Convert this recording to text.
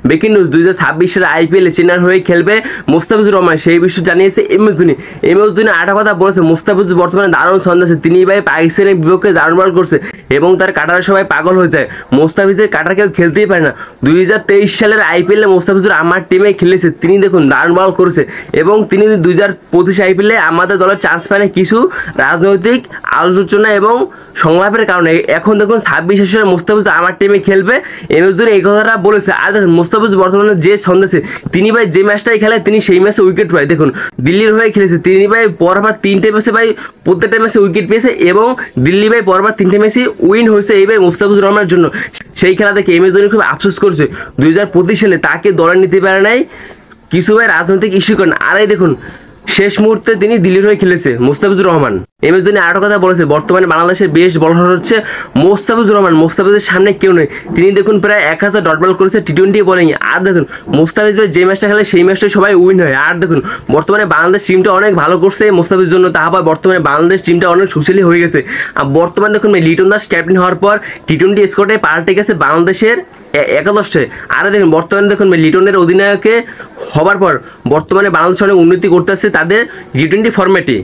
Breaking news 2026 সালে IPL চেন্নাইয়ের হয়ে খেলবে মোস্তাফিজুর রহমান, সেই বিষয়ে জানিয়েছে এমএস ধোনি। এমএস ধোনি আরেকটা কথা বলেছে, মোস্তাফিজুর বর্তমানে দারুণ ছন্দে, তিনি ভাই পাকিস্তানের বিপক্ষে দারুণ বল করছে এবং তার কাটারে সবাই পাগল হয়ে যায়। মোস্তাফিজের কাটার কেউ খেলতেই পারে না। 2023 সালের আইপিএলে মোস্তাফিজুর আমার টিমে খেলেছে, তিনি দেখুন দারুণ বল করেছে এবং তিনি 2025 আইপিএলে আমাদের দলের চান্স পায় না কিছু রাজনৈতিক আলোচনা এবং সংলাপের কারণে। এখন দেখুন 26 সালে মোস্তাফিজুর আমার টিমে খেলবে, এমএস ধোনি এই কথাটা বলেছে। আর দেখুন মোস্তাফিজুর বর্তমানে যে ছন্দেছে, তিনি ভাই যে ম্যাচটাই খেলে তিনি সেই ম্যাচে উইকেট পায়। দেখুন দিল্লির হয়ে খেলেছে, তিনি ভাই পরপর 3টে ম্যাচে ভাই প্রত্যেকটা ম্যাচে উইকেট পেয়েছে এবং দিল্লি ভাই পরপর 3টে ম্যাচে উইন হয়েছে এই ভাই মোস্তাফিজুর রহমানের জন্য। সেই খেলা দেখে এমএস ধোনি খুব আফসোস করছে 2025 সালে তাকে দলে নিতে পারে নাই কিছু ভাই রাজনৈতিক ইস্যু করেন। আর এই দেখুন শেষ মুহূর্তে তিনি দিল্লির হয়ে খেলেছে মোস্তাফিজুর রহমান। এমএস ধোনি আরেকটা কথা বলেছে, বর্তমানে বাংলাদেশের বেস্ট বলার হচ্ছে মোস্তাফিজুর রহমান, মোস্তাফিজের সামনে কেউ নেই। তিনি দেখুন প্রায় 1000 ডট বল করেছে টি20 বোলিং। আর দেখুন মোস্তাফিজ ভাই যে ম্যাচটা খেলে সেই ম্যাচটা সবাই উইন হয়। আর দেখুন বর্তমানে বাংলাদেশ টিমটা অনেক ভালো করছে মোস্তাফিজের জন্য, তারপর বর্তমানে বাংলাদেশ টিমটা অনেক সুশীলী হয়ে গেছে। আর বর্তমানে দেখুন লিটন দাস ক্যাপ্টেন হওয়ার পর টি20 স্কোয়াডে পাল্টে গেছে বাংলাদেশের একাদশে। আর দেখুন বর্তমানে দেখুন লিটনের অধিনায়কে হবার পর বর্তমানে বাংলাদেশ অনেক উন্নতি করতেছে তাদের টি20 ফরম্যাটে।